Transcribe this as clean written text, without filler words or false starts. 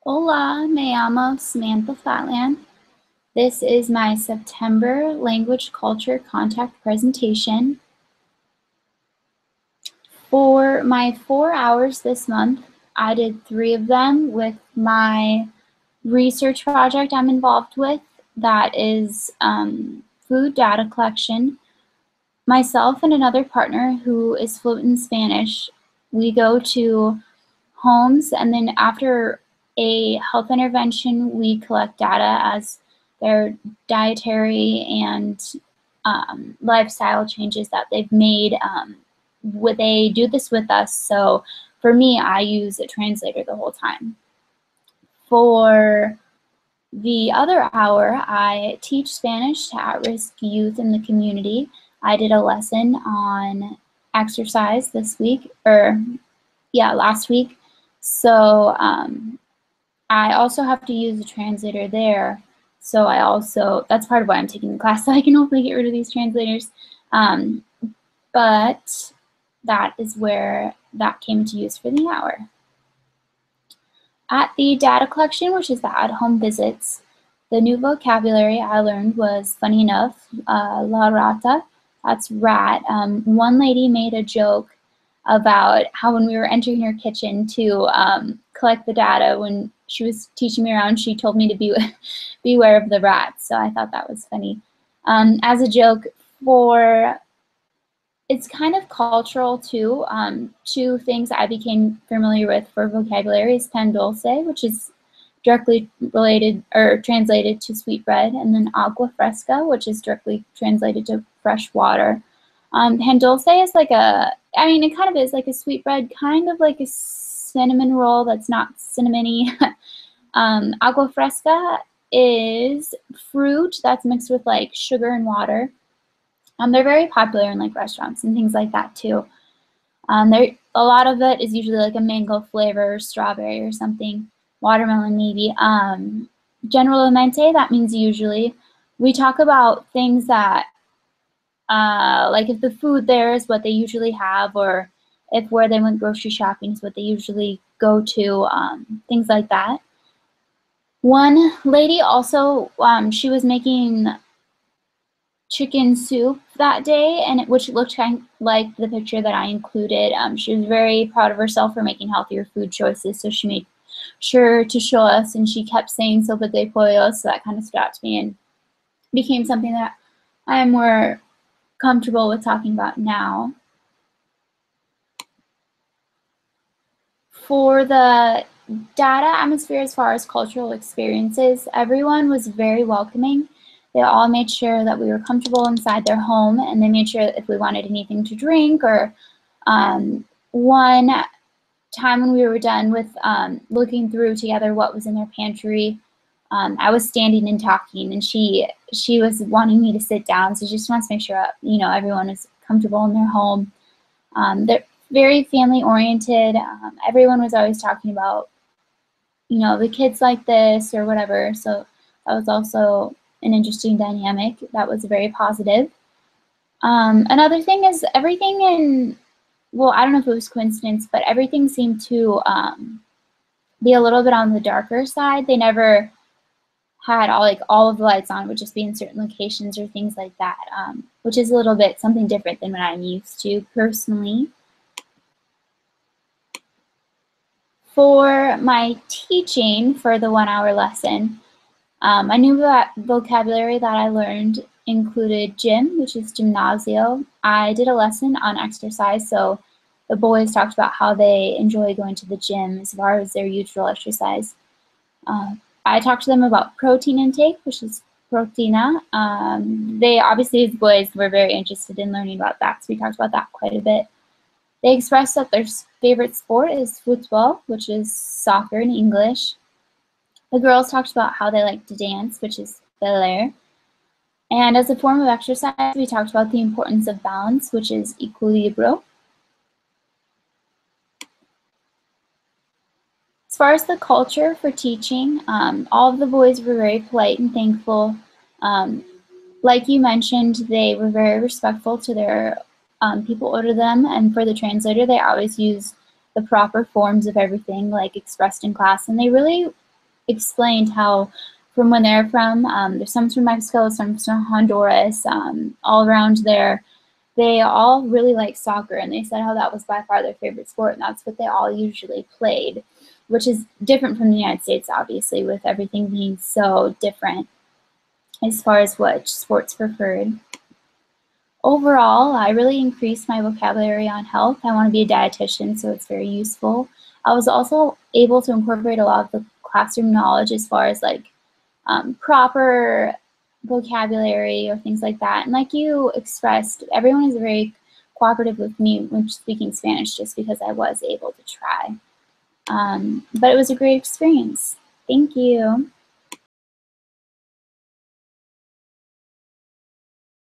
Hola, me llamo Samantha Flatland. This is my September language culture contact presentation. For my 4 hours this month, I did 3 of them with my research project I'm involved with, that is food data collection. Myself and another partner who is fluent in Spanish, we go to homes, and then after a health intervention, we collect data as their dietary and lifestyle changes that they've made. They do this with us, so for me, I use a translator the whole time. For the other hour, I teach Spanish to at-risk youth in the community. I did a lesson on exercise this week, last week. So I also have to use a translator there. So that's part of why I'm taking the class, so I can hopefully get rid of these translators. But that is where that came into use for the hour. At the data collection, which is the at-home visits, the new vocabulary I learned was, funny enough, la rata, that's rat. One lady made a joke about how when we were entering her kitchen to collect the data, when she was teaching me around, she told me to beware of the rats. So I thought that was funny. As a joke, it's kind of cultural too. Two things I became familiar with for vocabulary is pan dulce, which is directly related or translated to sweetbread, and then agua fresca, which is directly translated to fresh water. Pan dulce is it kind of is like a sweetbread, kind of like a cinnamon roll that's not cinnamony. Agua fresca is fruit that's mixed with like sugar and water. They're very popular in like restaurants and things like that too. A lot of it is usually like a mango flavor, or strawberry or something, watermelon maybe. Generalmente, that means usually. We talk about things that like if the food there is what they usually have, or if where they went grocery shopping is what they usually go to, things like that. One lady also, she was making chicken soup that day, which looked kind of like the picture that I included. She was very proud of herself for making healthier food choices, so she made sure to show us, and she kept saying sopa de pollo, so that kind of stood out to me and became something that I am more comfortable with talking about now. For the data atmosphere, as far as cultural experiences, everyone was very welcoming. They all made sure that we were comfortable inside their home, and they made sure that if we wanted anything to drink, or one time when we were done with looking through together what was in their pantry, I was standing and talking, and she was wanting me to sit down, so she just wants to make sure everyone is comfortable in their home. They're very family oriented. Everyone was always talking about the kids like this or whatever, so that was also an interesting dynamic that was very positive. Another thing is everything I don't know if it was coincidence, but everything seemed to be a little bit on the darker side. They never had all of the lights on, would just be in certain locations or things like that, which is a little bit something different than what I'm used to personally. For my teaching for the 1 hour lesson, my new vocabulary that I learned included gym, which is gimnasio. I did a lesson on exercise, so the boys talked about how they enjoy going to the gym as far as their usual exercise. I talked to them about protein intake, which is proteina. They obviously, as boys, were very interested in learning about that, so we talked about that quite a bit. They expressed that their favorite sport is football, which is soccer in English. The girls talked about how they like to dance, which is bailar. And as a form of exercise, we talked about the importance of balance, which is equilibrio. As far as the culture for teaching, all of the boys were very polite and thankful. Like you mentioned, they were very respectful to their people older than them, and for the translator, they always use the proper forms of everything like expressed in class, and they really explained how from when they're from, there's some from Mexico, some from Honduras, all around there, they all really like soccer, and they said how that was by far their favorite sport, and that's what they all usually played, which is different from the United States, obviously, with everything being so different as far as which sports preferred. Overall, I really increased my vocabulary on health. I want to be a dietitian, so it's very useful. I was also able to incorporate a lot of the classroom knowledge as far as like proper vocabulary or things like that. And like you expressed, everyone is very cooperative with me when speaking Spanish just because I was able to try. But it was a great experience. Thank you.